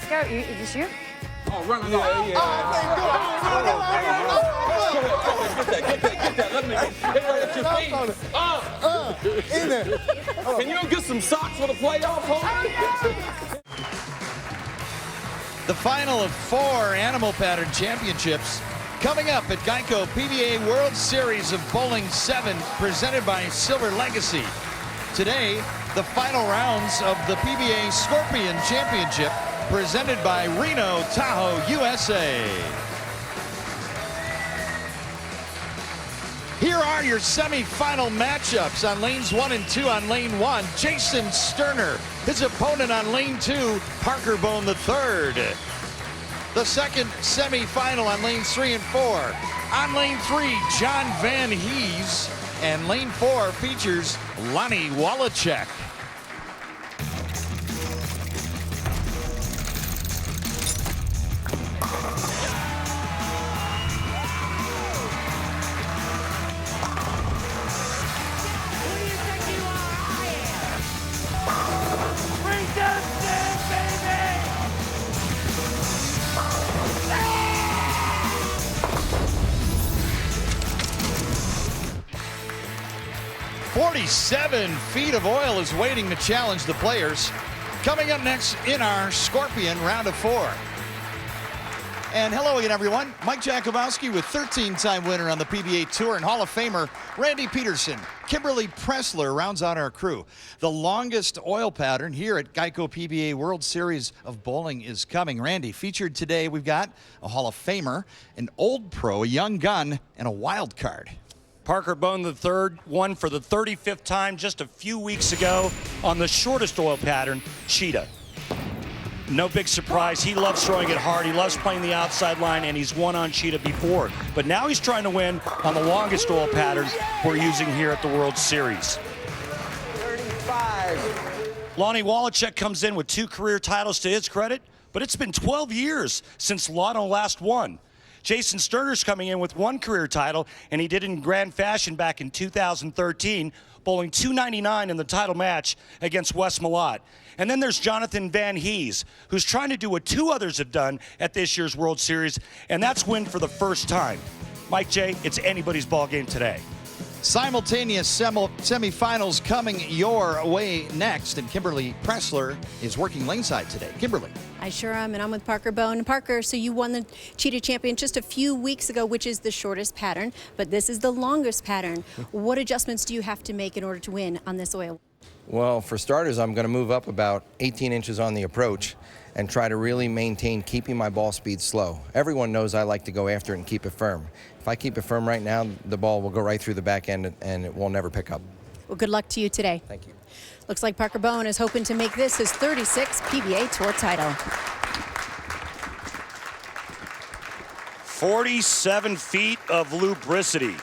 Let's go. Is this you? Oh, run it off. Get that. Let me get your feet. In there. Can you get some socks for the playoff, homie? The final of 4 Animal Pattern Championships coming up at Geico PBA World Series of Bowling 7, presented by Silver Legacy. Today, the final rounds of the PBA Scorpion Championship, presented by Reno Tahoe, USA. Here are your semifinal matchups. On lanes 1 and 2, on lane 1, Jason Sterner. His opponent on lane 2, Parker Bone III. The second semifinal on lanes 3 and 4. On lane 3, John Van Hees. And lane 4 features Lonnie Wallachek. "47 feet of oil is waiting to challenge the players." Coming up next in our Scorpion round of 4. And hello again, everyone. Mike Jakubowski with 13-time winner on the PBA Tour and Hall of Famer Randy Peterson. Kimberly Pressler rounds out our crew. The longest oil pattern here at Geico PBA World Series of Bowling is coming. Randy, featured today, we've got a Hall of Famer, an old pro, a young gun, and a wild card. Parker Bone III won for the 35th time just a few weeks ago on the shortest oil pattern, Cheetah. No big surprise. He loves throwing it hard. He loves playing the outside line, and he's won on Cheetah before. But now he's trying to win on the longest oil pattern we're using here at the World Series. 35. Lonnie Wallachek comes in with 2 career titles to his credit, but it's been 12 years since Lotto last won. Jason Sterner's coming in with 1 career title, and he did it in grand fashion back in 2013, bowling .299 in the title match against Wes Malott. And then there's Jonathan Van Hees, who's trying to do what 2 others have done at this year's World Series, and that's win for the first time. Mike J., it's anybody's ball game today. Simultaneous semifinals coming your way next, and Kimberly Pressler is working laneside today. Kimberly. I sure am, and I'm with Parker Bone. Parker, so you won the Cheetah Champion just a few weeks ago, which is the shortest pattern, but this is the longest pattern. What adjustments do you have to make in order to win on this oil? Well, for starters, I'm going to move up about 18 inches on the approach and try to really maintain keeping my ball speed slow. Everyone knows I like to go after it and keep it firm. If I keep it firm right now, the ball will go right through the back end and it will never pick up. Well, good luck to you today. Thank you. Looks like Parker Bone is hoping to make this his 36th PBA Tour title. 47 feet of lubricity.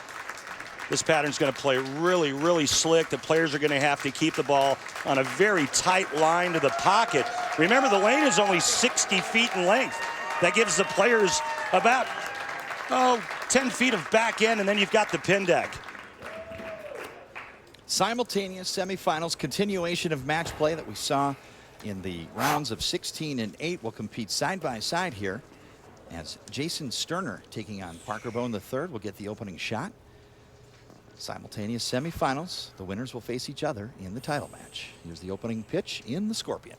This pattern's going to play really, really slick. The players are going to have to keep the ball on a very tight line to the pocket. Remember, the lane is only 60 feet in length. That gives the players about 10 feet of back end, and then you've got the pin deck. Simultaneous semifinals, continuation of match play that we saw in the rounds of 16 and 8 will compete side by side here as Jason Sterner taking on Parker Bone III will get the opening shot. Simultaneous semifinals, the winners will face each other in the title match. Here's the opening pitch in the Scorpion.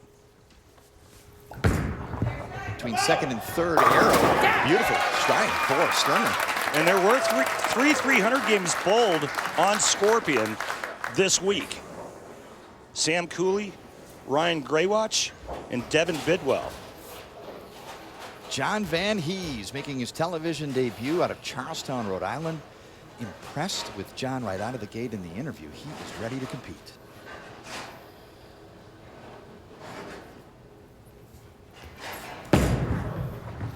Between second and third arrow, beautiful strike for Sterner. And there were three 300 games bowled on Scorpion this week. Sam Cooley, Ryan Graywatch, and Devin Bidwell. John Van Hees making his television debut out of Charlestown, Rhode Island. Impressed with John right out of the gate in the interview. He is ready to compete.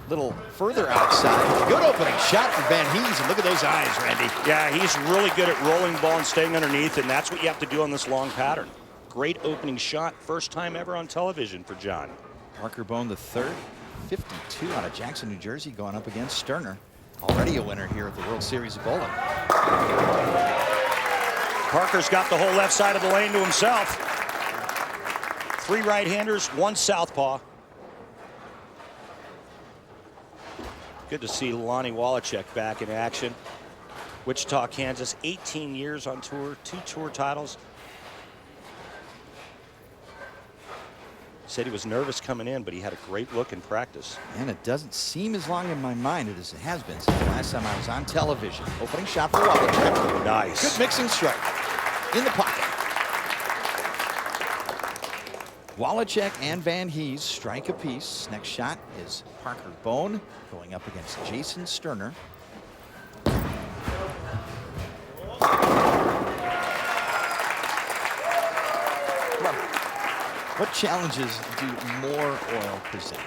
Little further outside. Good opening shot for Van Hees, and look at those eyes, Randy. Yeah, he's really good at rolling the ball and staying underneath, and that's what you have to do on this long pattern. Great opening shot, first time ever on television for John. Parker Bone III, 52 out of Jackson, New Jersey, going up against Sterner. Already a winner here at the World Series of Bowling. Parker's got the whole left side of the lane to himself. 3 right-handers, 1 southpaw. Good to see Lonnie Wallachek back in action. Wichita, Kansas, 18 years on tour, 2 tour titles. Said he was nervous coming in, but he had a great look in practice. And it doesn't seem as long in my mind as it has been since the last time I was on television. Opening shot for Wallachek. Nice. Good mixing strike in the pocket. Wallachek and Van Hees strike apiece. Next shot is Parker Bone going up against Jason Sterner. What challenges do more oil present?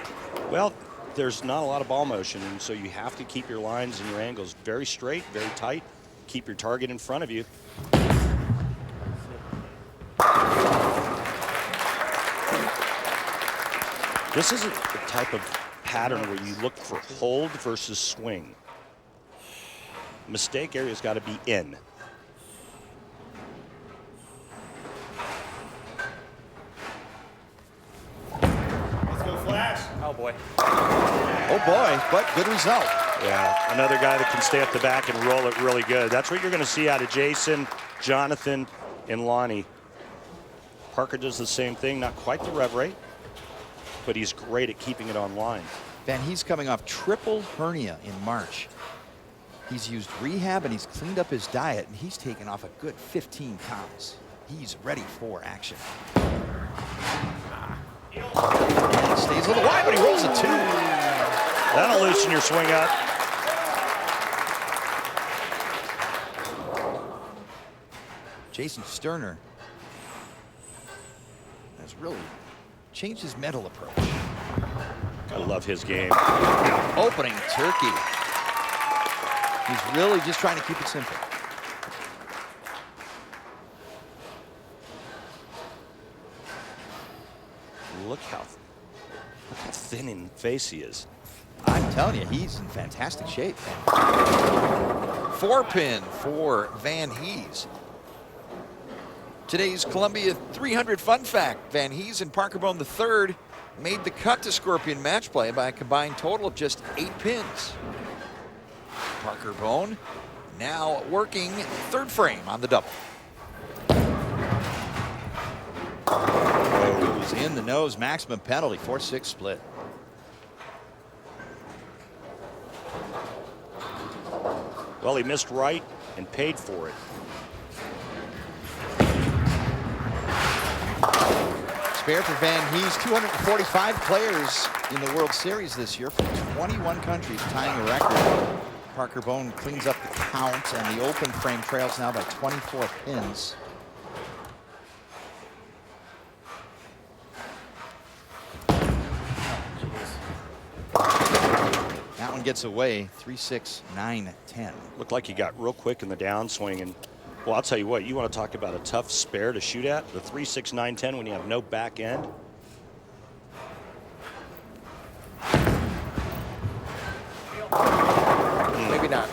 Well, there's not a lot of ball motion, and so you have to keep your lines and your angles very straight, very tight. Keep your target in front of you. This isn't the type of pattern where you look for hold versus swing. Mistake area's got to be in. Oh boy. Oh boy, but good result. Yeah, another guy that can stay at the back and roll it really good. That's what you're going to see out of Jason, Jonathan, and Lonnie. Parker does the same thing, not quite the rev rate, but he's great at keeping it on line. Van Hees coming off triple hernia in March. He's used rehab and he's cleaned up his diet, and he's taken off a good 15 pounds. He's ready for action. And stays a little wide, but he rolls a 2. That'll loosen your swing up. Jason Sterner has really changed his mental approach. I love his game. Opening turkey. He's really just trying to keep it simple. Look how thin in the face he is. I'm telling you, he's in fantastic shape. 4-pin for Van Hees. Today's Columbia 300 fun fact: Van Hees and Parker Bone III made the cut to Scorpion match play by a combined total of just 8 pins. Parker Bone now working 3rd frame on the double. It was in the nose, maximum penalty, 4-6 split. Well, he missed right and paid for it. Spare for Van Hees. 245 players in the World Series this year from 21 countries, tying a record. Parker Bone cleans up the count, and the open frame trails now by 24 pins. That one gets away. 3-6, 9-10. Looked like he got real quick in the downswing, and well, I'll tell you what, you want to talk about a tough spare to shoot at, the 3-6, 9-10 when you have no back end. Maybe not.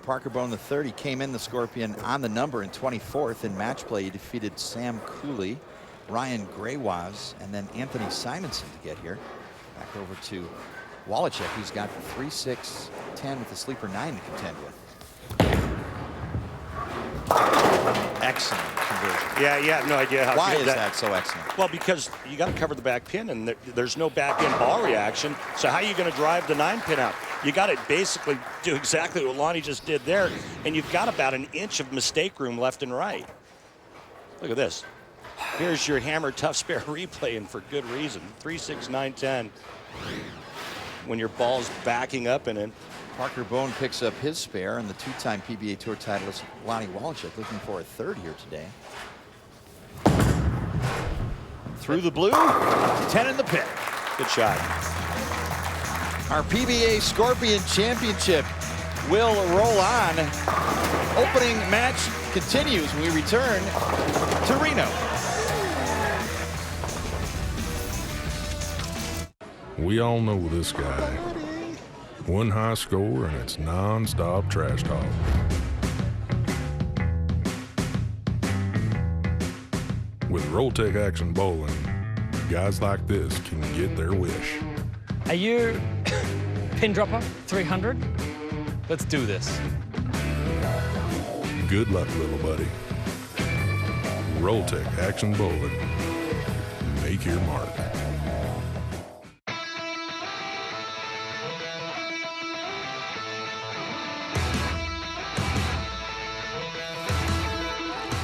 Parker Bone the 30 came in the Scorpion on the number in 24th in match play. He defeated Sam Cooley, Ryan Graywaz, and then Anthony Simonson to get here. Back over to Wallachek, who's got the 3-6, 10 with the sleeper 9 to contend with. Excellent conversion. Yeah, you have no idea how Why good is that so excellent? Well, because you got to cover the back pin, and there's no back end ball reaction. So how are you going to drive the 9 pin out? You got to basically do exactly what Lonnie just did there, and you've got about an inch of mistake room left and right. Look at this. Here's your hammer tough spare replay, and for good reason. 3-6, 9-10. When your ball's backing up in it. Parker Bone picks up his spare, and the 2-time PBA Tour titleist Lonnie Wallachek looking for a 3rd here today. Through the blue, 10 in the pit. Good shot. Our PBA Scorpion Championship will roll on. Opening match continues when we return to Reno. We all know this guy. One high score and it's non-stop trash talk. With Rolltech Action Bowling, guys like this can get their wish. Are you Pin dropper, 300. Let's do this. Good luck, little buddy. Rolltech Action Bowling. Make your mark.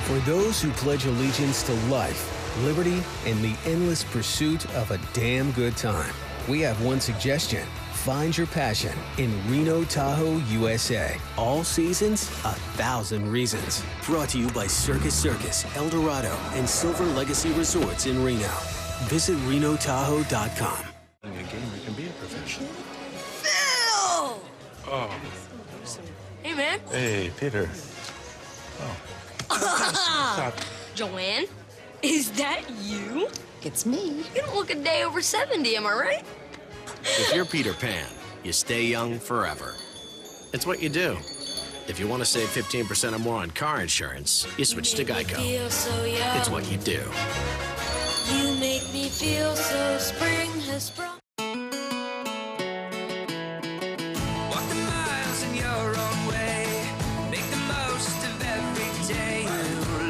For those who pledge allegiance to life, liberty, and the endless pursuit of a damn good time, we have one suggestion. Find your passion in Reno Tahoe, USA. All seasons, 1,000 reasons. Brought to you by Circus Circus, El Dorado, and Silver Legacy Resorts in Reno. Visit RenoTahoe.com. Being a gamer can be a profession. Phil! Oh. Hey, man. Hey, Peter. Oh. Joanne, is that you? It's me. You don't look a day over 70, am I right? If you're Peter Pan, you stay young forever. It's what you do. If you want to save 15% or more on car insurance, you switch to Geico. It's what you do. You make me feel so spring has sprung. Walk the miles in your own way. Make the most of every day.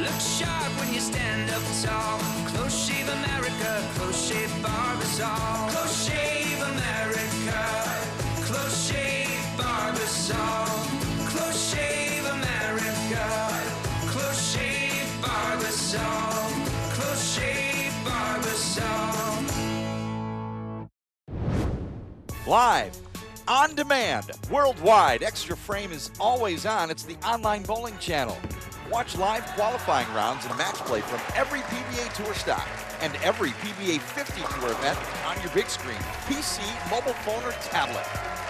Look sharp when you stand up tall. Close shave America, close shave Barbasol. Close shave America, close shave Barbasol. Close shave America, close shave Barbasol. Close shave Barbasol. Live, on demand, worldwide, Extra Frame is always on. It's the online bowling channel. Watch live qualifying rounds and match play from every PBA Tour stock and every PBA 50 Tour event on your big screen, PC, mobile phone, or tablet.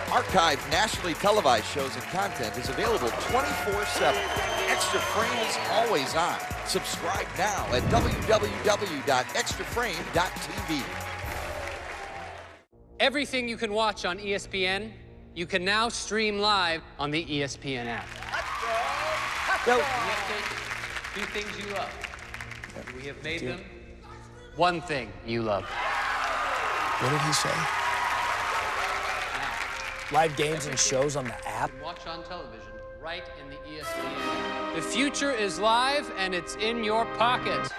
Archived nationally televised shows and content is available 24/7. Extra Frame is always on. Subscribe now at www.extraframe.tv. Everything you can watch on ESPN, you can now stream live on the ESPN app. So, two things you love. We have made them one thing you love. What did he say? Live games and shows on the app? Watch on television, right in the ESPN. The future is live and it's in your pocket.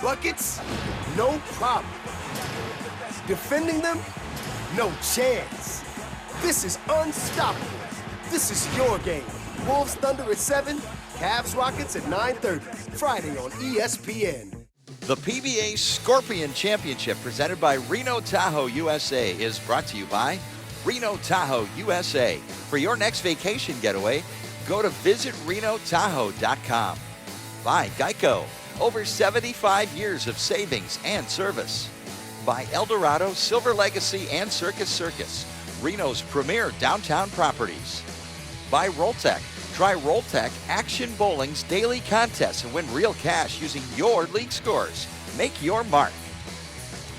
Buckets? No problem. Defending them? No chance. This is unstoppable. This is your game. Wolves Thunder at 7, Cavs Rockets at 9:30. Friday on ESPN. The PBA Scorpion Championship presented by Reno Tahoe USA is brought to you by Reno Tahoe USA. For your next vacation getaway, go to visitrenotahoe.com. By Geico, over 75 years of savings and service. By El Dorado, Silver Legacy, and Circus Circus, Reno's premier downtown properties. By Rolltech. Try Rolltech Action Bowling's daily contests and win real cash using your league scores. Make your mark.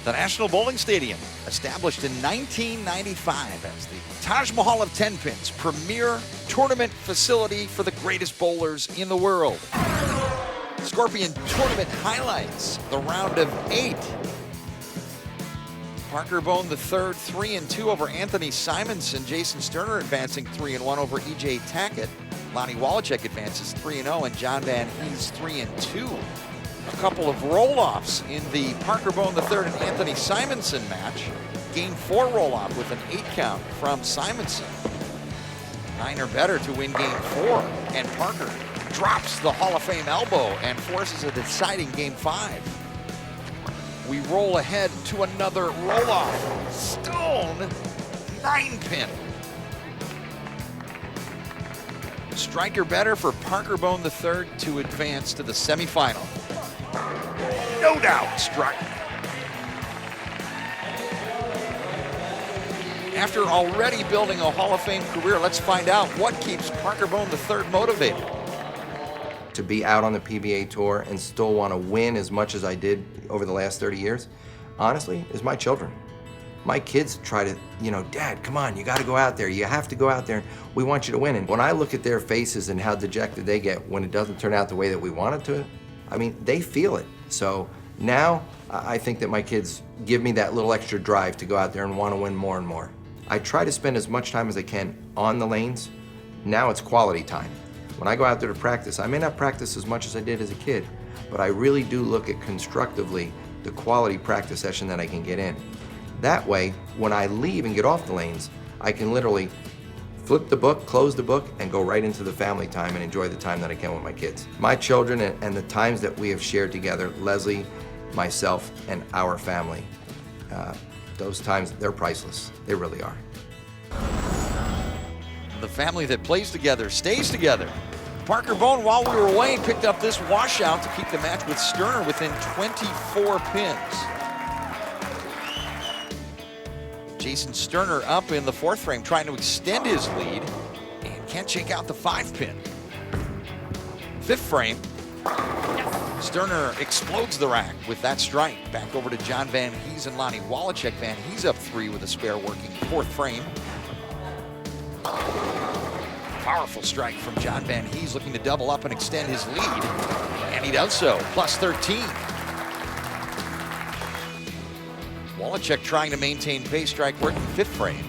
The National Bowling Stadium, established in 1995 as the Taj Mahal of 10 Pins, premier tournament facility for the greatest bowlers in the world. Scorpion tournament highlights, the round of 8. Parker Bone III, 3-2 over Anthony Simonson. Jason Sterner advancing 3-1 over E.J. Tackett. Lonnie Wallachek advances 3-0, and John Van Hees 3-2. A couple of roll-offs in the Parker Bone III and Anthony Simonson match. Game 4 roll-off with an 8 count from Simonson. 9 or better to win Game 4, and Parker drops the Hall of Fame elbow and forces a deciding Game 5. We roll ahead to another roll-off. Stone, 9-pin. Striker better for Parker Bone III to advance to the semifinal. No doubt, struck. After already building a Hall of Fame career, let's find out what keeps Parker Bone III motivated. To be out on the PBA Tour and still want to win as much as I did over the last 30 years, honestly, is my children. My kids try to, Dad, come on, you got to go out there. You have to go out there. We want you to win. And when I look at their faces and how dejected they get when it doesn't turn out the way that we want it to, I mean, they feel it. So Now, I think that my kids give me that little extra drive to go out there and want to win more and more. I try to spend as much time as I can on the lanes. Now it's quality time. When I go out there to practice, I may not practice as much as I did as a kid, but I really do look at constructively the quality practice session that I can get in. That way, when I leave and get off the lanes, I can literally flip the book, close the book, and go right into the family time and enjoy the time that I can with my kids. My children and the times that we have shared together, Leslie, myself, and our family, those times, they're priceless. They really are. The family that plays together stays together. Parker Bone, while we were away, picked up this washout to keep the match with Sterner within 24 pins. Jason Sterner up in the 4th frame, trying to extend his lead, and can't shake out the 5-pin. 5th frame, Sterner explodes the rack with that strike. Back over to John Van Hees and Lonnie Wallachek. Van Hees up 3 with a spare working 4th frame. Powerful strike from John Van Hees, looking to double up and extend his lead, and he does so, plus 13. Wallachek trying to maintain pace, strike working 5th frame.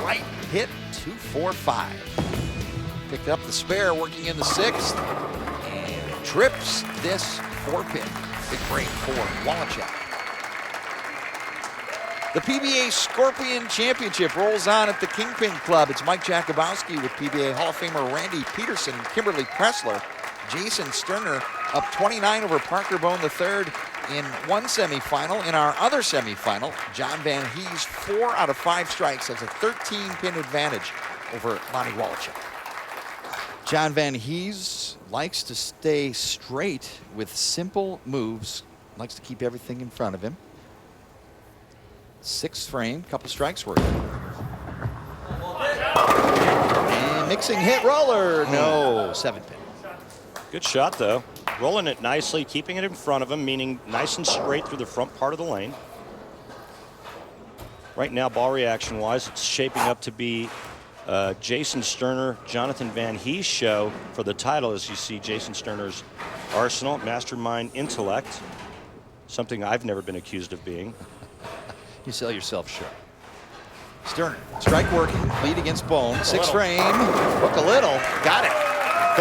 Right hit, 2-4-5. Picked up the spare, working in the 6th, and trips this 4-pin. Big break for Wallachek. The PBA Scorpion Championship rolls on at the Kingpin Club. It's Mike Jakubowski with PBA Hall of Famer Randy Peterson and Kimberly Pressler. Jason Sterner up 29 over Parker Bone III in one semifinal. In our other semifinal, John Van Hees, 4 out of 5 strikes, has a 13-pin advantage over Lonnie Wallachek. John Van Hees likes to stay straight with simple moves, likes to keep everything in front of him. 6th frame, couple strikes worth. And mixing hit roller, no, 7-pin. Good shot, though. Rolling it nicely, keeping it in front of him, meaning nice and straight through the front part of the lane. Right now, ball reaction-wise, it's shaping up to be Jason Sterner, Jonathan Van Hees show for the title, as you see Jason Sterner's arsenal, mastermind, intellect, something I've never been accused of being. You sell yourself short. Sterner, strike working, lead against Bone. 6th frame, hook a little, got it.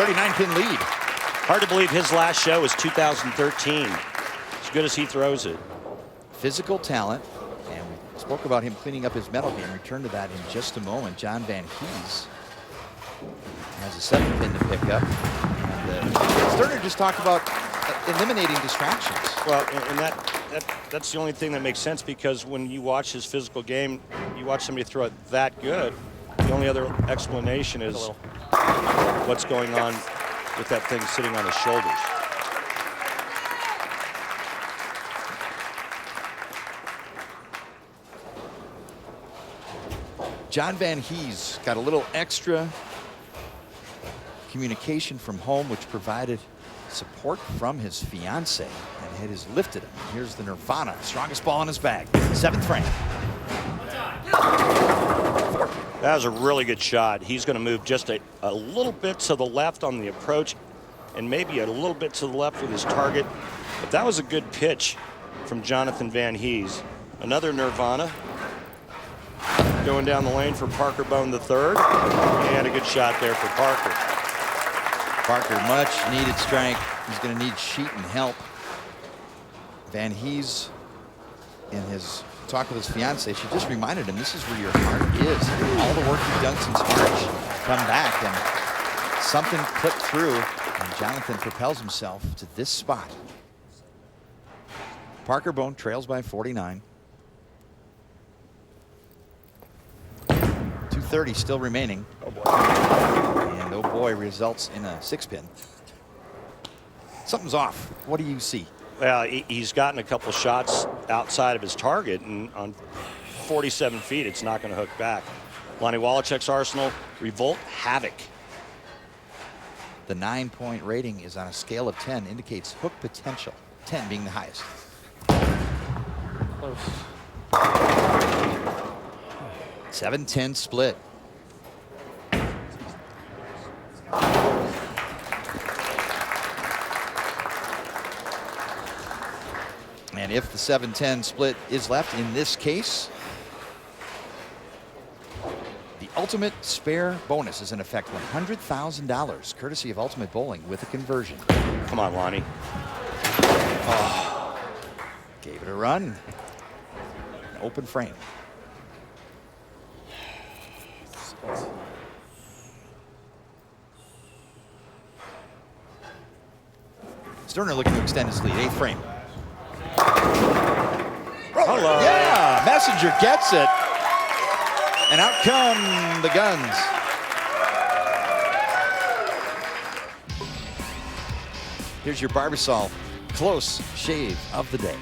39-pin lead. Hard to believe his last show was 2013. As good as he throws it. Physical talent, and we spoke about him cleaning up his metal game. Return to that in just a moment. John Van Hees has a 7-pin to pick up. And Sterner just talked about eliminating distractions. Well, and that's the only thing that makes sense, because when you watch his physical game, you watch somebody throw it that good, the only other explanation is what's going on with that thing sitting on his shoulders. John Van Hees got a little extra communication from home, which provided support from his fiance, and it has lifted him. Here's the Nirvana, strongest ball in his bag. 7th frame. That was a really good shot. He's going to move just a little bit to the left on the approach, and maybe a little bit to the left with his target. But that was a good pitch from Jonathan Van Hees. Another Nirvana. Going down the lane for Parker Bone III. And a good shot there for Parker. Parker, much needed strength. He's going to need sheet and help. Van Hees, in his talk with his fiance, she just reminded him, this is where your heart is. All the work you've done since March, come back, and something clipped through, and Jonathan propels himself to this spot. Parker Bone trails by 49. 230 still remaining. Oh boy. And oh boy, results in a 6-pin. Something's off. What do you see? Well, he's gotten a couple shots outside of his target, and on 47 feet, it's not going to hook back. Lonnie Wallachek's arsenal, Revolt, Havoc. The 9-point rating is on a scale of 10, indicates hook potential, 10 being the highest. Close. 7-10 split. And if the 7-10 split is left in this case, the ultimate spare bonus is in effect, $100,000, courtesy of Ultimate Bowling with a conversion. Come on, Lonnie. Oh, gave it a run. An open frame. Sterner looking to extend his lead, 8th frame. Hello. Yeah, Messenger gets it. And out come the guns. Here's your Barbasol close shave of the day.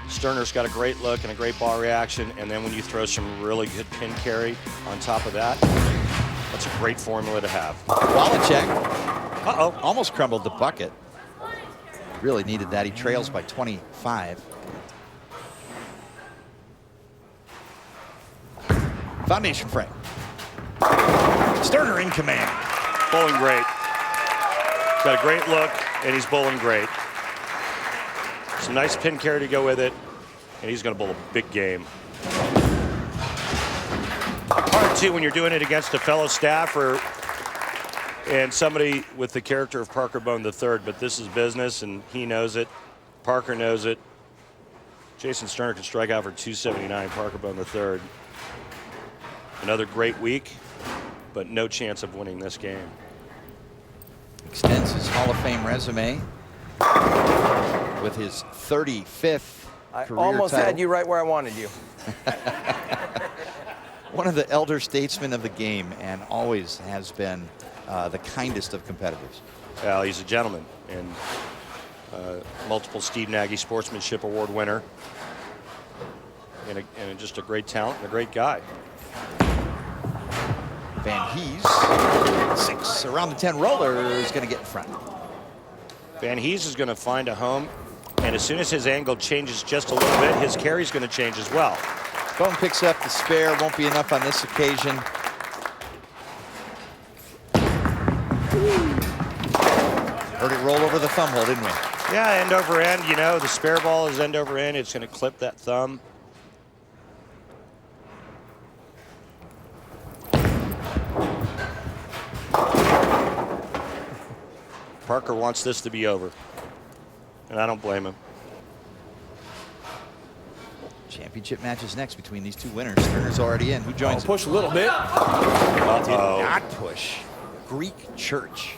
Sterner's got a great look and a great ball reaction, and then when you throw some really good pin carry on top of that, that's a great formula to have. Wallachek. Uh-oh, almost crumbled the bucket. Really needed that. He trails by 25. Foundation frame. Sterner in command. Bowling great. Got a great look, and he's bowling great. Some nice pin carry to go with it, and he's going to bowl a big game. Hard, too, when you're doing it against a fellow staffer and somebody with the character of Parker Bone III, but this is business, and he knows it. Parker knows it. Jason Sterner can strike out for 279, Parker Bone III. Another great week, but no chance of winning this game. Extends his Hall of Fame resume with his 35th career Almost title. had you right where I wanted you. One of the elder statesmen of the game, and always has been the kindest of competitors. Well, he's a gentleman, and multiple Steve Nagy Sportsmanship Award winner, and just a great talent and a great guy. Van Hees, 6 around the 10 roller, is going to get in front. Van Hees is going to find a home, and as soon as his angle changes just a little bit, his carry's going to change as well. Bone picks up the spare, won't be enough on this occasion. Heard it roll over the thumb hole, didn't we? Yeah, end over end, you know, the spare ball is end over end. It's going to clip that thumb. Parker wants this to be over, and I don't blame him. Championship matches next between these two winners. Sterner's already in. Who joins? Push a little bit. Did not push. Greek Church.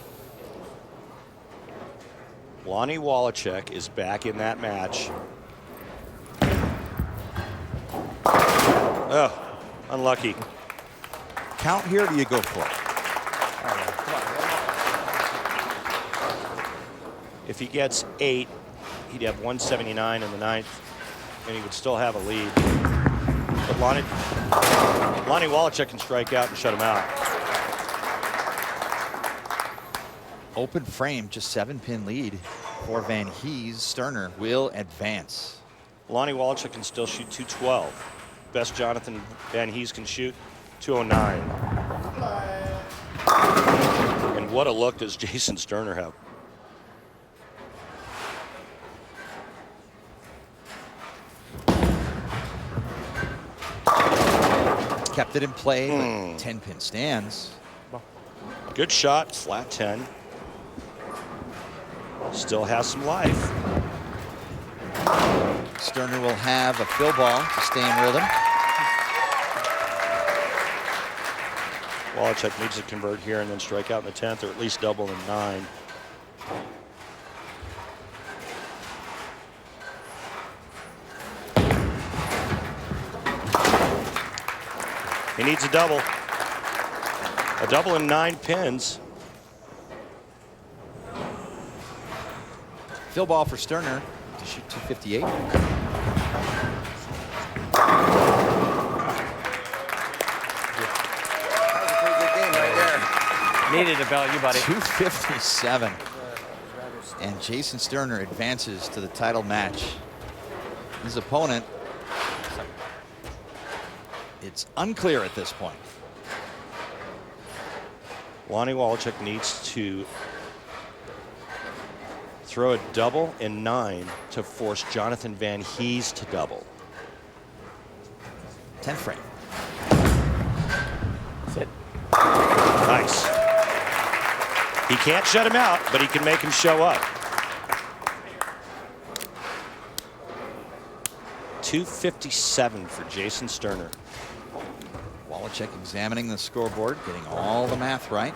Lonnie Wallachek is back in that match. Oh, unlucky. Count here, or do you go for it? If he gets 8, he'd have 179 in the 9th, and he would still have a lead. But Lonnie Wallachek can strike out and shut him out. Open frame, just 7-pin lead for Van Hees. Sterner will advance. Lonnie Wallachek can still shoot 212. Best Jonathan Van Hees can shoot 209. And what a look does Jason Sterner have? Kept it in play, but 10-pin stands. Good shot, flat 10. Still has some life. Sterner will have a fill ball to stay in rhythm. Wallachek needs to convert here and then strike out in the 10th, or at least double in 9. He needs a double. A double in 9 pins. Fill ball for Sterner to shoot 258. Needed a belt, you buddy. 257. And Jason Sterner advances to the title match. His opponent, it's unclear at this point. Lonnie Wallachek needs to throw a double in 9 to force Jonathan Van Hees to double. 10 frame. Sit. Nice. He can't shut him out, but he can make him show up. 257 for Jason Sterner. Wallachek examining the scoreboard, getting all the math right.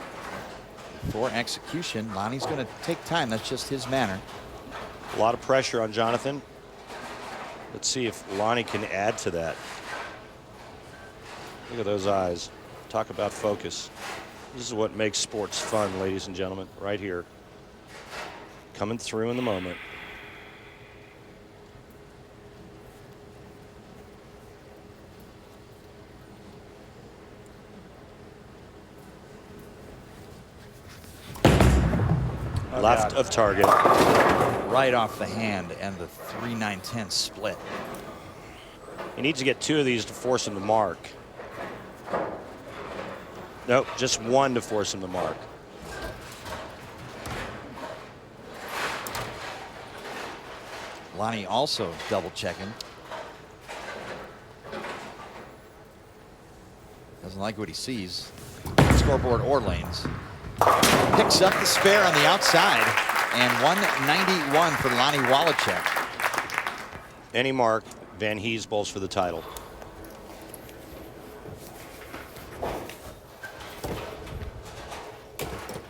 For execution, Lonnie's going to take time. That's just his manner. A lot of pressure on Jonathan. Let's see if Lonnie can add to that. Look at those eyes. Talk about focus. This is what makes sports fun, ladies and gentlemen, right here. Coming through in the moment. Left of target. Right off the hand, and the 3-9-10 split. He needs to get 2 of these to force him to mark. Nope, just 1 to force him to mark. Lonnie also double checking. Doesn't like what he sees. Scoreboard or lanes. Picks up the spare on the outside, and 191 for Lonnie Wallachek. Any mark, Van Hees bowls for the title.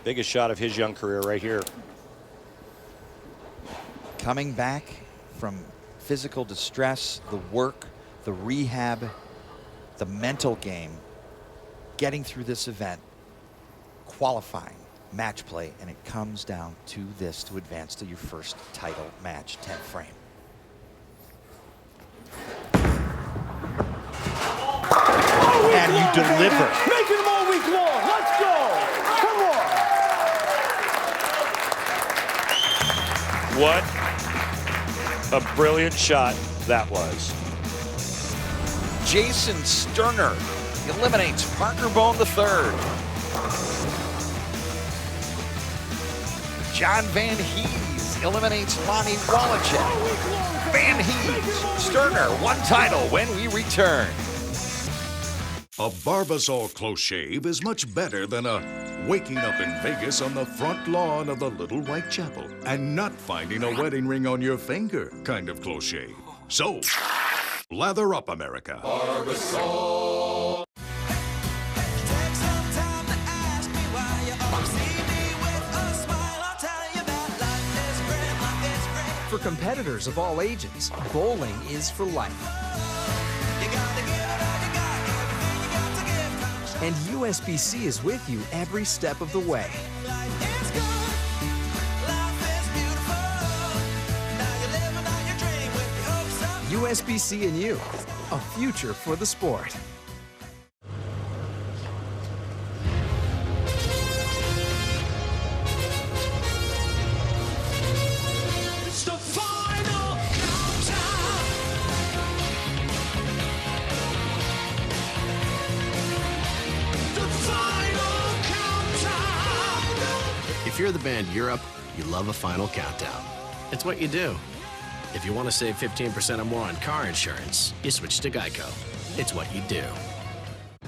Biggest shot of his young career right here. Coming back from physical distress, the work, the rehab, the mental game, getting through this event, qualifying, match play, and it comes down to this to advance to your first title match, 10th frame. And you deliver. Make it all week long. Let's go. Come on. What a brilliant shot that was. Jason Sterner eliminates Parker Bone III. John Van Hees eliminates Lonnie Wallachek. Van Hees, Sterner, 1 title when we return. A Barbasol close shave is much better than a waking up in Vegas on the front lawn of the Little White Chapel and not finding a wedding ring on your finger kind of close shave. So, lather up, America. Barbasol. For competitors of all ages, bowling is for life. And USBC is with you every step of the way. USBC and you, a future for the sport. If you're the band Europe, you love a final countdown. It's what you do. If you want to save 15% or more on car insurance, you switch to Geico. It's what you do.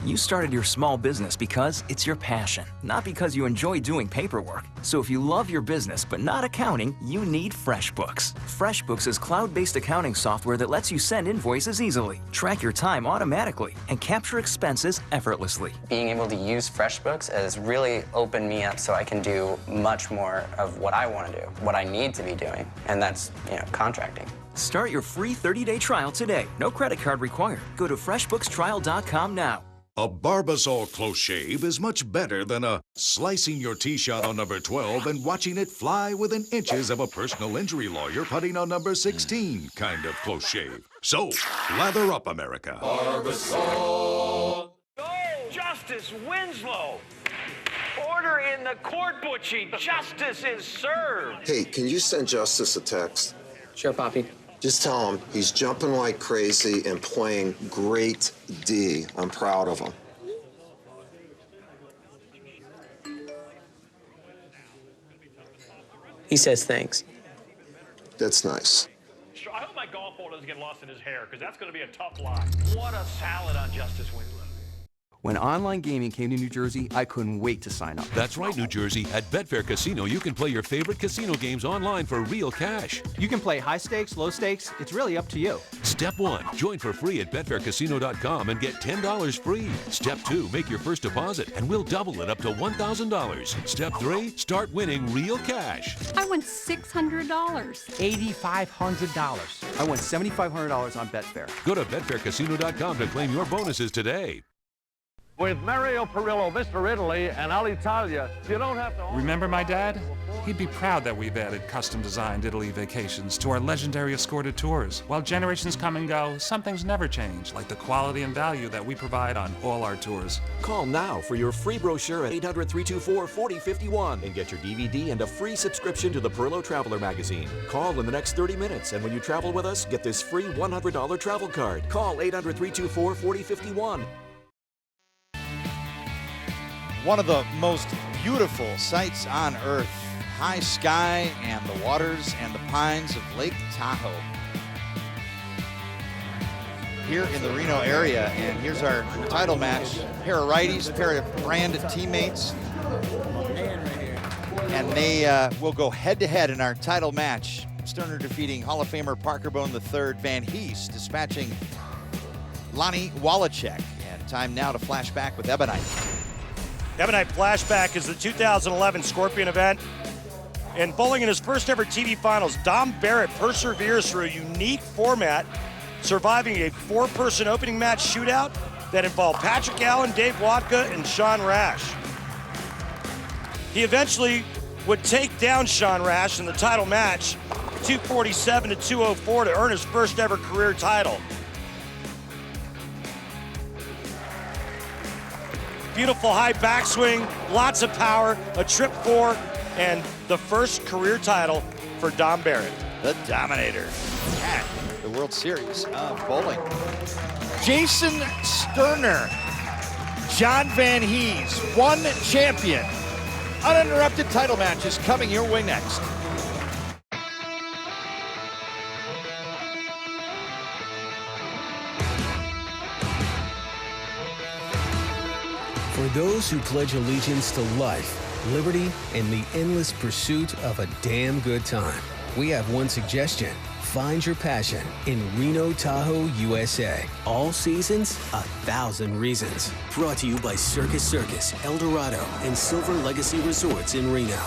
You started your small business because it's your passion, not because you enjoy doing paperwork. So if you love your business but not accounting, you need FreshBooks. FreshBooks is cloud-based accounting software that lets you send invoices easily, track your time automatically, and capture expenses effortlessly. Being able to use FreshBooks has really opened me up so I can do much more of what I want to do, what I need to be doing, and that's, contracting. Start your free 30-day trial today. No credit card required. Go to FreshBooksTrial.com now. A Barbasol close shave is much better than a slicing your tee shot on number 12 and watching it fly within inches of a personal injury lawyer putting on number 16 kind of close shave. So, lather up, America. Barbasol. Go, Justice Winslow. Order in the court, Butchie. Justice is served. Hey, can you send Justice a text? Sure, Poppy. Just tell him he's jumping like crazy and playing great D. I'm proud of him. He says thanks. That's nice. I hope my golf ball doesn't get lost in his hair, because that's going to be a tough line. What a salad on Justice Winslow. When online gaming came to New Jersey, I couldn't wait to sign up. That's right, New Jersey. At Betfair Casino, you can play your favorite casino games online for real cash. You can play high stakes, low stakes. It's really up to you. Step 1, join for free at betfaircasino.com and get $10 free. Step 2, make your first deposit and we'll double it up to $1,000. Step 3, start winning real cash. I won $600. $8,500. I won $7,500 on Betfair. Go to betfaircasino.com to claim your bonuses today. With Mario Perillo, Mr. Italy, and Alitalia, you don't have to... Remember my dad? He'd be proud that we've added custom-designed Italy vacations to our legendary escorted tours. While generations come and go, some things never change, like the quality and value that we provide on all our tours. Call now for your free brochure at 800-324-4051 and get your DVD and a free subscription to the Perillo Traveler magazine. Call in the next 30 minutes, and when you travel with us, get this free $100 travel card. Call 800-324-4051. One of the most beautiful sights on earth. High sky and the waters and the pines of Lake Tahoe. Here in the Reno area, and here's our title match. Pair of righties, pair of brand teammates. And they will go head-to-head in our title match. Sterner defeating Hall of Famer Parker Bone III, Van Hees dispatching Lonnie Wallachek. And time now to flash back with Ebonite. Ebonite Flashback is the 2011 Scorpion event. And bowling in his first ever TV finals, Dom Barrett perseveres through a unique format, surviving a 4-person opening match shootout that involved Patrick Allen, Dave Watka, and Sean Rash. He eventually would take down Sean Rash in the title match, 247 to 204, to earn his first ever career title. Beautiful high backswing, lots of power, a trip 4, and the first career title for Dom Barrett. The Dominator at the World Series of Bowling. Jason Sterner, John Van Hees, one champion. Uninterrupted title matches coming your way next. For those who pledge allegiance to life, liberty, and the endless pursuit of a damn good time, we have one suggestion. Find your passion in Reno Tahoe, USA. All seasons, 1,000 reasons. Brought to you by Circus Circus, El Dorado, and Silver Legacy Resorts in Reno.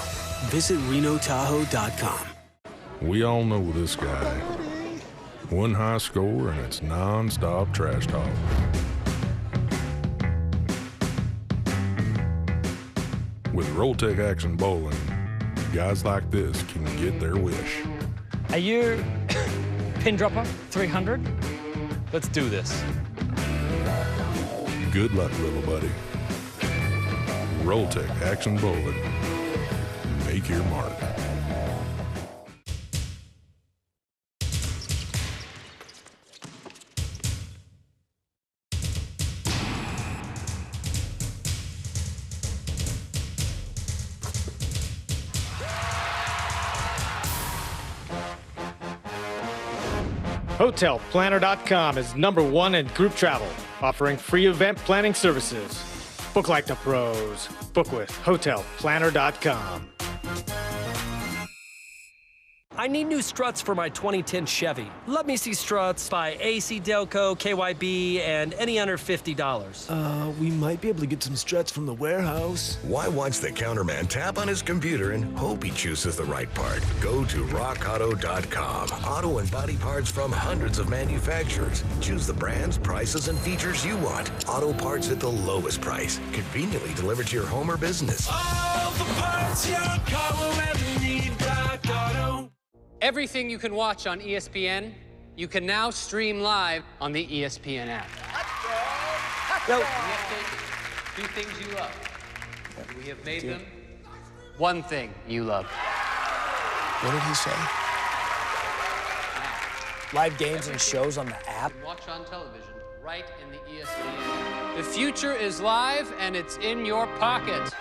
Visit RenoTahoe.com. We all know this guy. One high score and it's non-stop trash talk. With Rolltech Action Bowling, guys like this can get their wish. Are you pin dropper 300? Let's do this. Good luck, little buddy. Rolltech Action Bowling. Make your mark. HotelPlanner.com is #1 in group travel, offering free event planning services. Book like the pros. Book with HotelPlanner.com. I need new struts for my 2010 Chevy. Let me see struts by AC Delco, KYB, and any under $50. We might be able to get some struts from the warehouse. Why watch the counterman tap on his computer and hope he chooses the right part? Go to rockauto.com. Auto and body parts from hundreds of manufacturers. Choose the brands, prices, and features you want. Auto parts at the lowest price. Conveniently delivered to your home or business. All the parts your car will ever need, Rock Auto. Everything you can watch on ESPN, you can now stream live on the ESPN app. Yo. We have taken 2 things you love. We have made them one thing you love. What did he say? Live games and shows on the app? Watch on television, right in the ESPN. The future is live and it's in your pocket.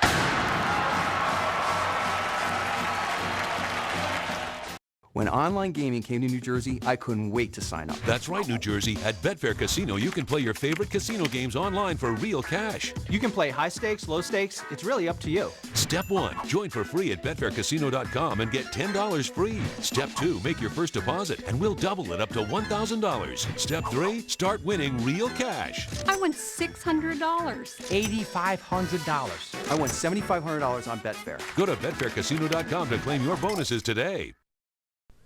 When online gaming came to New Jersey, I couldn't wait to sign up. That's right, New Jersey. At Betfair Casino, you can play your favorite casino games online for real cash. You can play high stakes, low stakes. It's really up to you. Step 1, join for free at betfaircasino.com and get $10 free. Step 2, make your first deposit and we'll double it up to $1,000. Step 3, start winning real cash. I won $600. $8,500. I won $7,500 on Betfair. Go to betfaircasino.com to claim your bonuses today.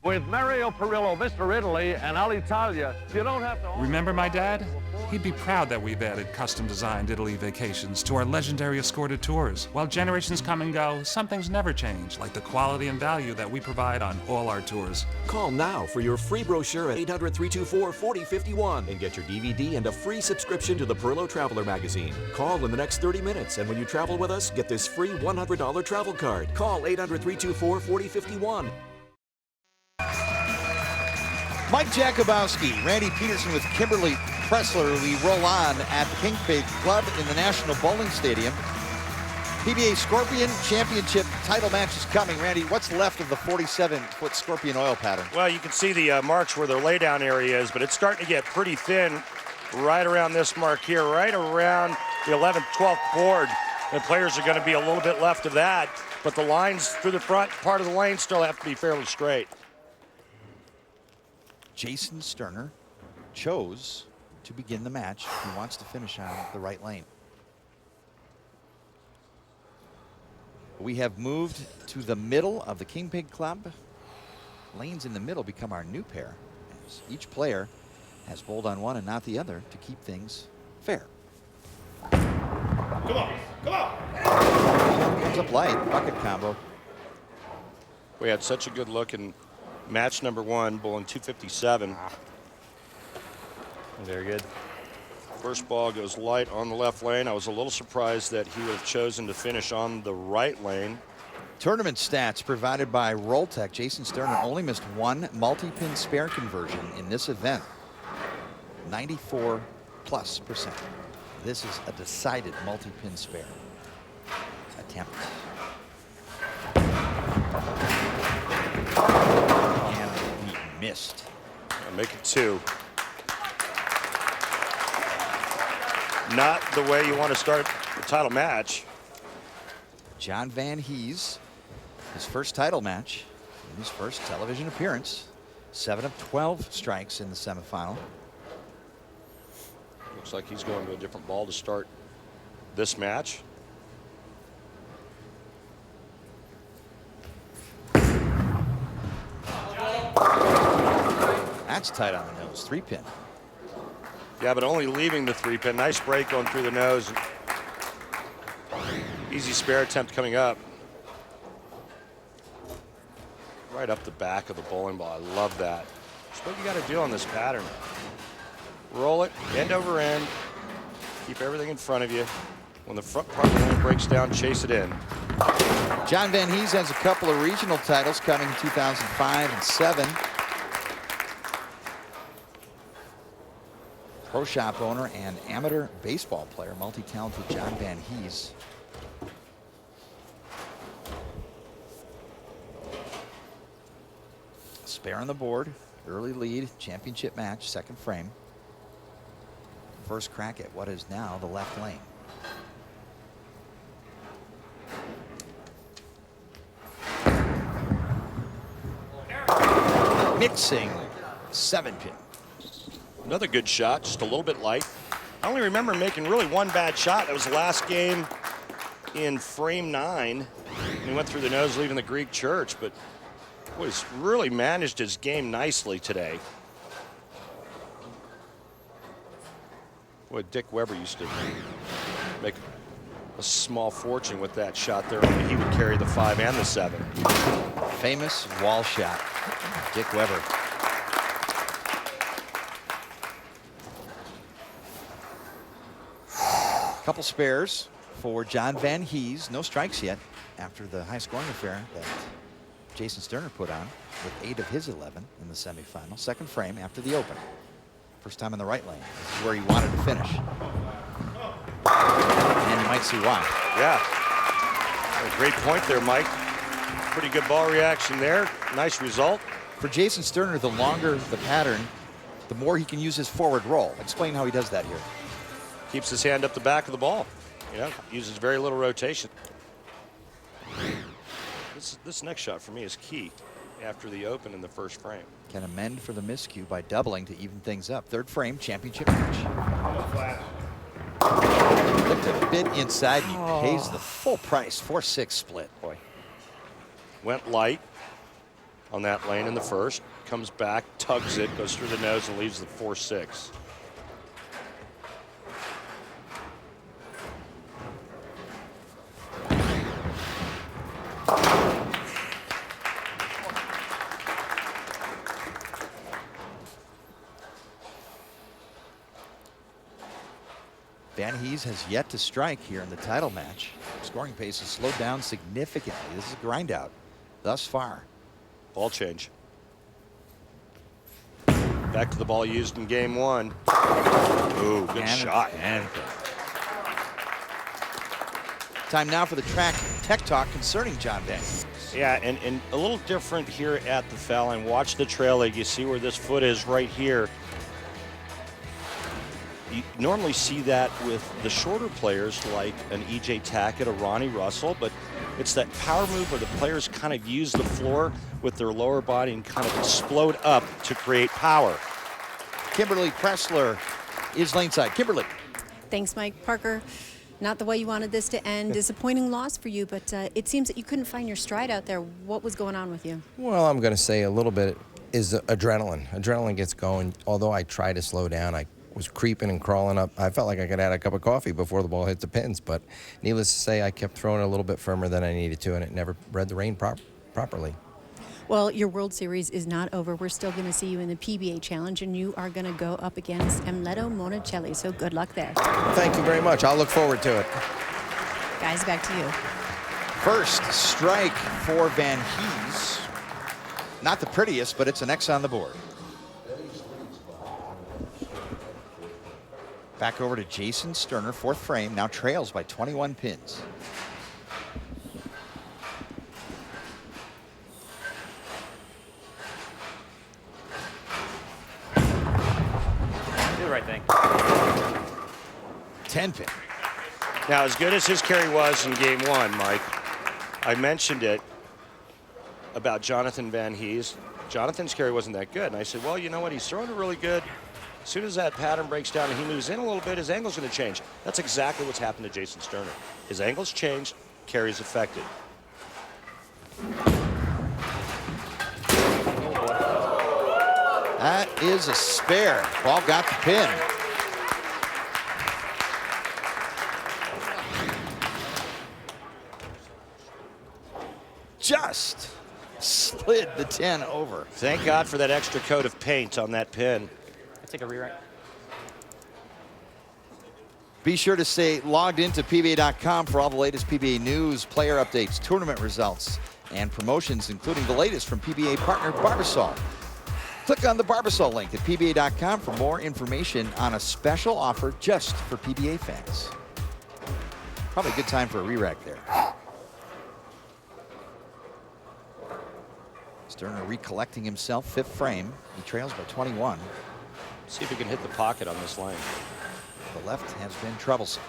With Mario Perillo, Mr. Italy, and Alitalia, you don't have to... Remember my dad? He'd be proud that we've added custom-designed Italy vacations to our legendary escorted tours. While generations come and go, some things never change, like the quality and value that we provide on all our tours. Call now for your free brochure at 800-324-4051 and get your DVD and a free subscription to the Perillo Traveler magazine. Call in the next 30 minutes, and when you travel with us, get this free $100 travel card. Call 800-324-4051. Mike Jakubowski, Randy Peterson with Kimberly Pressler. We roll on at the King Pig Club in the National Bowling Stadium. PBA Scorpion Championship title match is coming. Randy, what's left of the 47-foot Scorpion oil pattern? Well, you can see the marks where their laydown area is, but it's starting to get pretty thin right around this mark here, right around the 11th, 12th board. The players are going to be a little bit left of that, but the lines through the front part of the lane still have to be fairly straight. Jason Sterner chose to begin the match. He wants to finish on the right lane. We have moved to the middle of the King Pig Club. Lanes in the middle become our new pair, as each player has bowled on one and not the other to keep things fair. Come on, come on. Comes up light, bucket combo. We had such a good look in match number 1, bowling 257. Very good. First ball goes light on the left lane. I was a little surprised that he would have chosen to finish on the right lane. Tournament stats provided by Rolltech. Jason Sterner only missed one multi-pin spare conversion in this event. 94+%. This is a decided multi-pin spare attempt. And he missed. I'll make it 2. Not the way you want to start the title match. John Van Hees, his first title match, in his first television appearance. 7 of 12 strikes in the semifinal. Looks like he's going to a different ball to start this match. That's tight on the nose, 3-pin. Yeah, but only leaving the 3-pin. Nice break going through the nose. Easy spare attempt coming up. Right up the back of the bowling ball. I love that. That's what you got to do on this pattern. Roll it, end over end. Keep everything in front of you. When the front part of the lane breaks down, chase it in. John Van Hees has a couple of regional titles coming in 2005 and 7. Pro shop owner and amateur baseball player, multi-talented John Van Hees. Spare on the board, early lead, championship match, second frame. First crack at what is now the left lane. Mixing, 7-pin. Another good shot, just a little bit light. I only remember making really one bad shot. That was the last game in frame 9. He went through the nose, leaving the Greek church, but was really managed his game nicely today. Boy, Dick Weber used to make a small fortune with that shot there. Only he would carry the 5 and the 7. Famous wall shot, Dick Weber. Couple spares for John Van Hees. No strikes yet after the high scoring affair that Jason Sterner put on with 8 of his 11 in the semifinal. Second frame after the open. First time in the right lane. This is where he wanted to finish. And you might see why. Yeah. A great point there, Mike. Pretty good ball reaction there. Nice result. For Jason Sterner, the longer the pattern, the more he can use his forward roll. Explain how he does that here. Keeps his hand up the back of the ball. Yeah, uses very little rotation. This next shot for me is key after the open in the first frame. Can amend for the miscue by doubling to even things up. Third frame, championship match. Looked a bit inside, and he pays the full price. 4-6 split. Boy. Went light on that lane in the first. Comes back, tugs it, goes through the nose, and leaves the 4-6. Van Hees has yet to strike here in the title match. Scoring pace has slowed down significantly. This is a grind out thus far. Ball change. Back to the ball used in game one. Ooh, good shot. Time now for the track tech talk concerning John Van Hees. Yeah, and a little different here at the foul line. Watch the trail leg. You see where this foot is right here. You normally see that with the shorter players like an E.J. Tackett, a Ronnie Russell, but it's that power move where the players kind of use the floor with their lower body and kind of explode up to create power. Kimberly Pressler is laneside. Kimberly. Thanks, Mike. Parker, not the way you wanted this to end. Disappointing loss for you, but it seems that you couldn't find your stride out there. What was going on with you? Well, I'm going to say a little bit is adrenaline. Adrenaline gets going. Although I try to slow down, I was creeping and crawling up. I felt like I could add a cup of coffee before the ball hit the pins, but needless to say, I kept throwing it a little bit firmer than I needed to, and it never read the rain properly. Well, your World Series is not over. We're still going to see you in the PBA Challenge, and you are going to go up against Emleto Monicelli, so good luck there. Thank you very much. I'll look forward to it. Guys, back to you. First strike for Van Hees. Not the prettiest, but it's an X on the board. Back over to Jason Sterner, fourth frame, now trails by 21 pins. Do the right thing. 10 pin. Now, as good as his carry was in game one, Mike, I mentioned it about Jonathan Van Hees. Jonathan's carry wasn't that good. And I said, well, you know what? He's throwing it really good. As soon as that pattern breaks down and he moves in a little bit, his angle's going to change. That's exactly what's happened to Jason Sterner. His angle's changed, carry's affected. That is a spare. Ball got the pin. Just slid the 10 over. Thank God for that extra coat of paint on that pin. Take a rewrite. Be sure to stay logged into PBA.com for all the latest PBA news, player updates, tournament results, and promotions, including the latest from PBA partner Barbasol. Click on the Barbasol link at PBA.com for more information on a special offer just for PBA fans. Probably a good time for a re-rack there. Sterner recollecting himself, fifth frame. He trails by 21. See if he can hit the pocket on this lane. The left has been troublesome.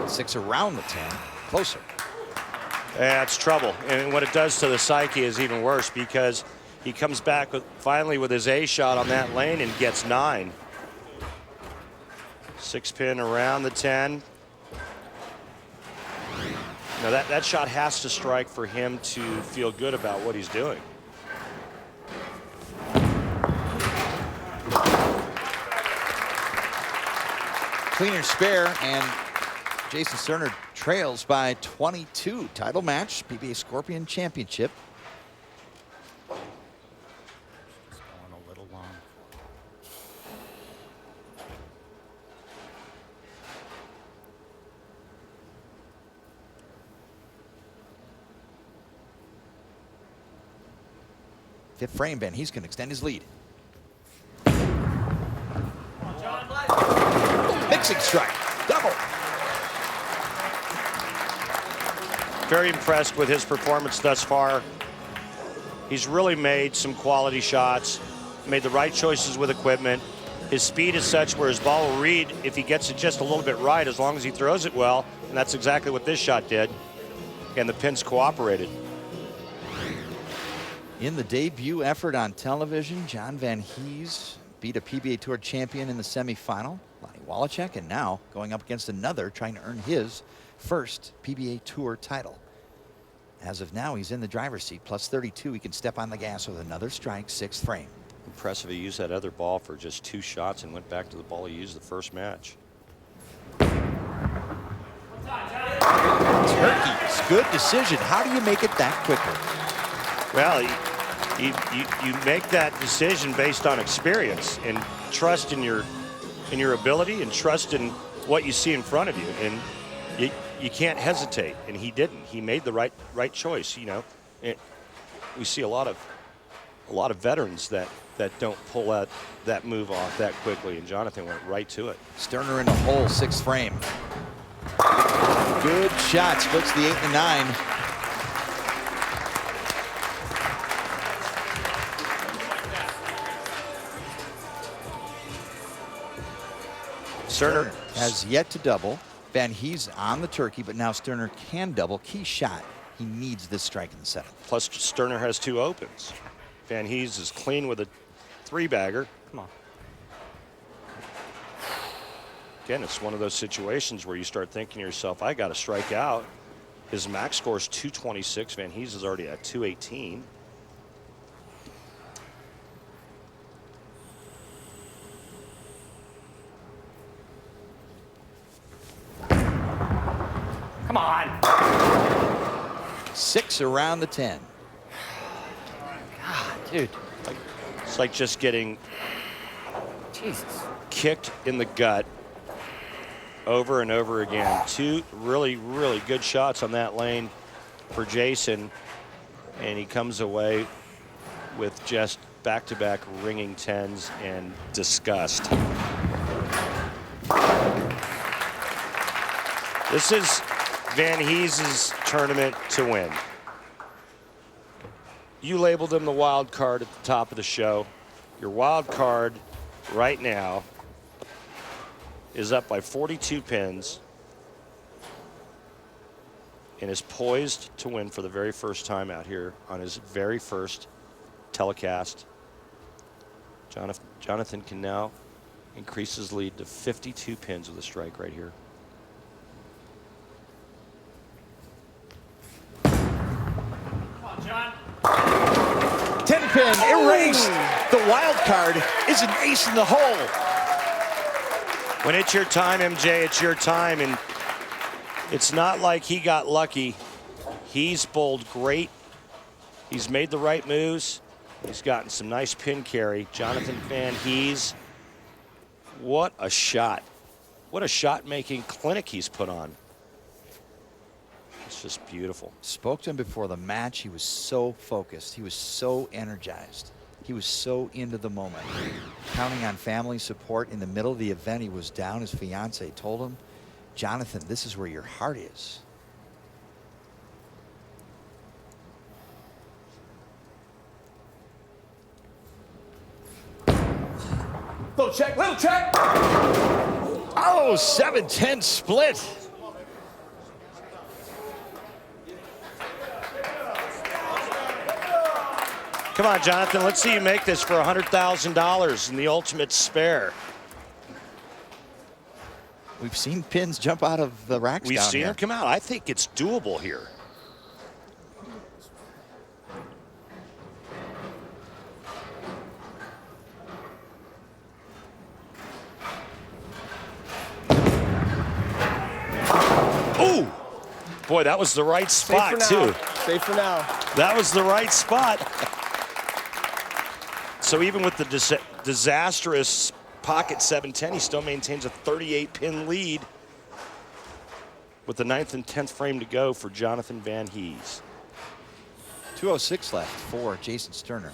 6 around the 10, closer. Yeah, it's trouble. And what it does to the psyche is even worse because he comes back finally with his A shot on that lane and gets 9. 6 pin around the 10. Now that shot has to strike for him to feel good about what he's doing. Cleaner spare, and Jason Sterner trails by 22. Title match, PBA Scorpion Championship. Just going a little long. Fifth frame, Ben. He's going to extend his lead. Mixing strike. Double. Very impressed with his performance thus far. He's really made some quality shots, made the right choices with equipment. His speed is such where his ball will read if he gets it just a little bit right, as long as he throws it well, and that's exactly what this shot did. And the pins cooperated. In the debut effort on television, John Van Hees beat a PBA Tour champion in the semifinal, Lonnie Wallachek, and now going up against another trying to earn his first PBA Tour title. As of now, he's in the driver's seat, plus 32. He can step on the gas with another strike, 6th frame. Impressive. He used that other ball for just 2 shots and went back to the ball he used the first match. Turkey's good decision. How do you make it that quickly? Well, you make that decision based on experience and trust in your ability and trust in what you see in front of you, and you can't hesitate. And he didn't. He made the right choice. You know, we see a lot of veterans that don't pull that move off that quickly, and Jonathan went right to it. Sterner in the hole, 6th frame. Good shot, splits the 8 and 9. Sterner has yet to double. Van Hees on the turkey, but now Sterner can double. Key shot. He needs this strike in the 7th. Plus, Sterner has 2 opens. Van Hees is clean with a 3-bagger. Come on. Again, it's one of those situations where you start thinking to yourself, I got to strike out. His max score is 226. Van Hees is already at 218. Come on. 6 around the 10. God, dude. It's like just getting kicked in the gut over and over again. 2 really, really good shots on that lane for Jason, and he comes away with just back-to-back ringing 10s and disgust. This is Van Hees' tournament to win. You labeled him the wild card at the top of the show. Your wild card right now is up by 42 pins and is poised to win for the very first time out here on his very first telecast. Jonathan can now increase his lead to 52 pins with a strike right here. Come on, John. 10-pin erased. The wild card is an ace in the hole. When it's your time, MJ, it's your time, and it's not like he got lucky. He's bowled great. He's made the right moves. He's gotten some nice pin carry. Jonathan Van Hees, what a shot. What a shot-making clinic he's put on. It's just beautiful. Spoke to him before the match. He was so focused. He was so energized. He was so into the moment. Counting on family support in the middle of the event. He was down. His fiance told him, Jonathan, this is where your heart is. Little check, little check. Oh, 7-10 split. Come on, Jonathan, let's see you make this for $100,000 in the ultimate spare. We've seen pins jump out of the racks We've down seen here. them come out. I think it's doable here. Ooh! Boy, that was the right spot, too. Safe for now. That was the right spot. So even with the disastrous pocket 710, he still maintains a 38-pin lead with the 9th and 10th frame to go for Jonathan Van Hees. 2:06 left for Jason Sterner.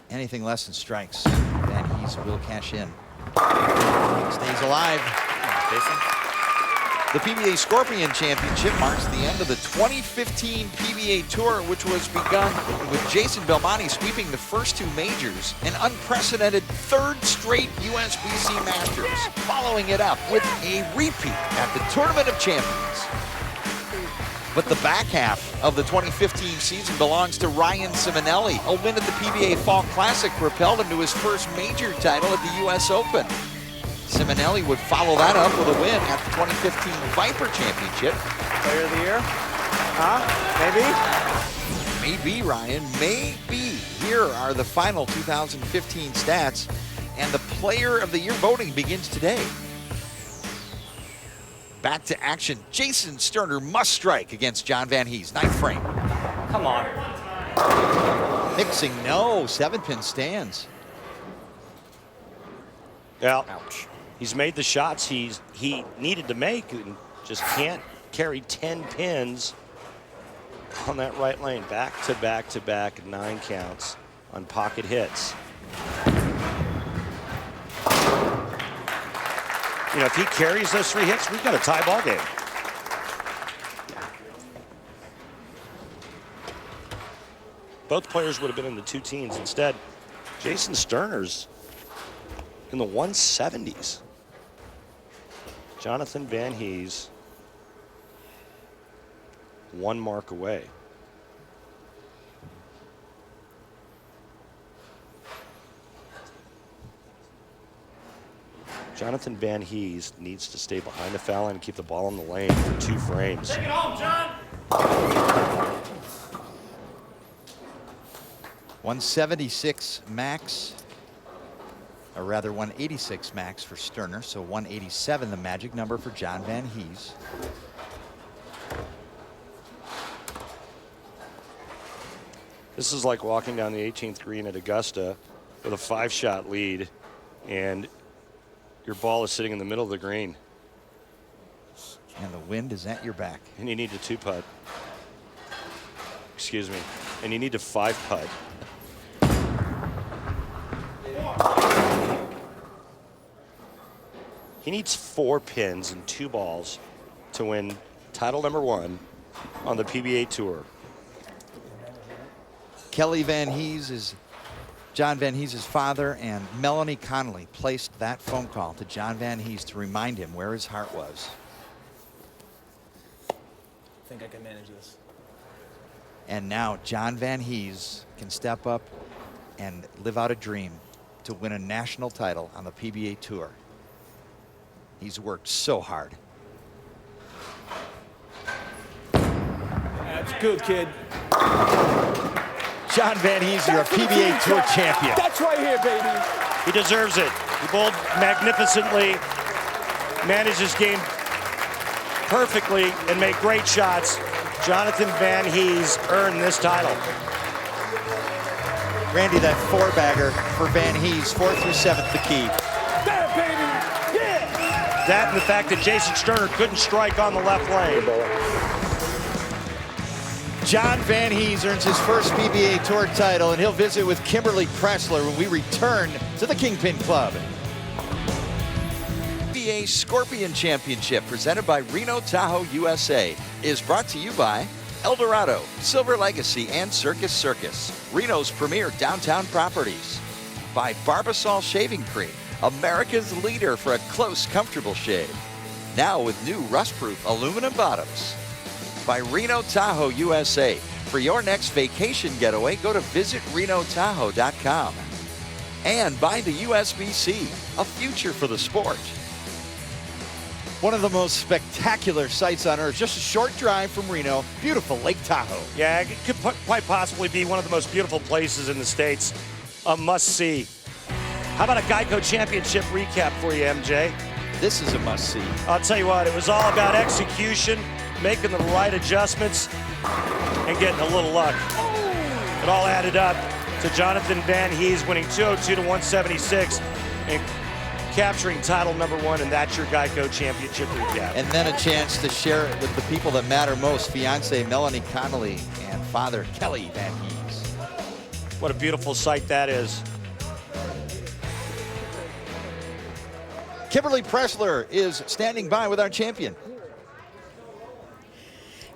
Anything less than strikes, Van Hees will cash in. Stays alive. Jason. The PBA Scorpion Championship marks the end of the 2015 PBA Tour, which was begun with Jason Belmonte sweeping the first two majors, an unprecedented third straight USBC Masters, following it up with a repeat at the Tournament of Champions. But the back half of the 2015 season belongs to Ryan Simonelli. A win at the PBA Fall Classic propelled him to his first major title at the US Open. Simonelli would follow that up with a win at the 2015 Viper Championship. Player of the year? Huh? Maybe? Maybe, Ryan, maybe. Here are the final 2015 stats, and the Player of the Year voting begins today. Back to action. Jason Sterner must strike against John Van Hees. Ninth frame. Come on. Mixing, no. 7-pin stands. Well, ouch. He's made the shots he needed to make and just can't carry 10 pins on that right lane. Back to back to back, 9 counts on pocket hits. You know, if he carries those 3 hits, we've got a tie ball game. Both players would have been in the 2 teens. Instead, Jason Sterner's in the 170s. Jonathan Van Hees 1 mark away. Jonathan Van Hees needs to stay behind the foul line and keep the ball in the lane for 2 frames. Take it home, John. 176 max, or rather 186 max for Sterner, so 187 the magic number for John Van Hees. This is like walking down the 18th green at Augusta with a 5-shot lead, and your ball is sitting in the middle of the green. And the wind is at your back. And you need to 2-putt. Excuse me. And you need to 5-putt. He needs 4 pins and 2 balls to win title number 1 on the PBA Tour. Kelly Van Hees is John Van Hees' father, and Melanie Connolly placed that phone call to John Van Hees to remind him where his heart was. I think I can manage this. And now John Van Hees can step up and live out a dream to win a national title on the PBA Tour. He's worked so hard. That's good, kid. John Van Hees, you're a PBA Tour champion. That's right here, baby. He deserves it. He bowled magnificently, managed his game perfectly, and made great shots. Jonathan Van Hees earned this title. Randy, that 4-bagger for Van Hees, 4th through 7th the key. That, baby. Yeah. That and the fact that Jason Sterner couldn't strike on the left lane. John Van Hees earns his first PBA Tour title, and he'll visit with Kimberly Pressler when we return to the Kingpin Club. PBA Scorpion Championship, presented by Reno Tahoe USA, is brought to you by Eldorado, Silver Legacy, and Circus Circus, Reno's premier downtown properties. By Barbasol Shaving Cream, America's leader for a close, comfortable shave. Now with new rust-proof aluminum bottoms. By Reno Tahoe USA. For your next vacation getaway, go to visitrenotahoe.com. And by the USBC, a future for the sport. One of the most spectacular sights on earth, just a short drive from Reno, beautiful Lake Tahoe. Yeah, it could quite possibly be one of the most beautiful places in the States. A must-see. How about a Geico Championship recap for you, MJ? This is a must-see. I'll tell you what, it was all about execution, making the right adjustments, and getting a little luck. It all added up to Jonathan Van Hees winning 202 to 176 and capturing title number 1, and that's your Geico Championship recap. And then a chance to share it with the people that matter most, fiance Melanie Connolly and father Kelly Van Hees. What a beautiful sight that is. Kimberly Pressler is standing by with our champion.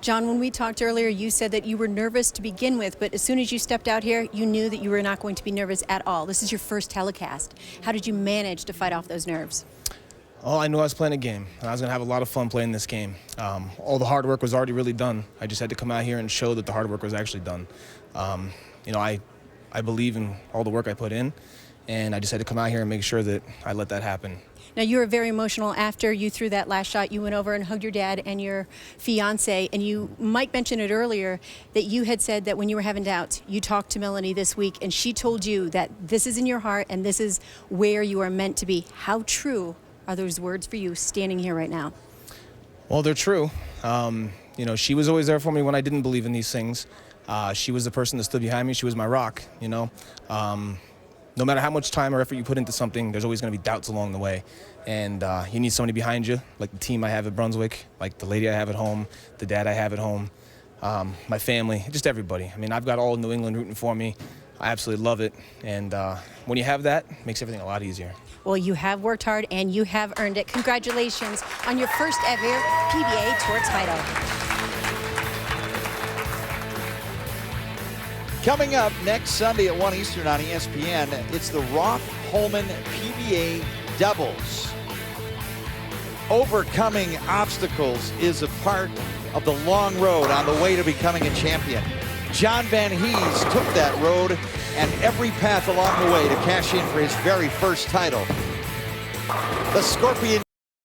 John, when we talked earlier, you said that you were nervous to begin with, but as soon as you stepped out here, you knew that you were not going to be nervous at all. This is your first telecast. How did you manage to fight off those nerves? Oh, I knew I was playing a game. I was going to have a lot of fun playing this game. All the hard work was already really done. I just had to come out here and show that the hard work was actually done. You know, I believe in all the work I put in, and I just had to come out here and make sure that I let that happen. Now, you were very emotional after you threw that last shot. You went over and hugged your dad and your fiance, and Mike mentioned it earlier that you had said that when you were having doubts, you talked to Melanie this week, and she told you that this is in your heart and this is where you are meant to be. How true are those words for you standing here right now? Well, they're true. You know, she was always there for me when I didn't believe in these things. She was the person that stood behind me. She was my rock, you know. No matter how much time or effort you put into something, there's always going to be doubts along the way. And you need somebody behind you, like the team I have at Brunswick, like the lady I have at home, the dad I have at home, my family, just everybody. I mean, I've got all New England rooting for me. I absolutely love it. And when you have that, it makes everything a lot easier. Well, you have worked hard and you have earned it. Congratulations on your first ever PBA Tour title. Coming up next Sunday at 1 Eastern on ESPN, it's the Roth-Holman PBA Doubles. Overcoming obstacles is a part of the long road on the way to becoming a champion. John Van Hees took that road and every path along the way to cash in for his very first title. The Scorpion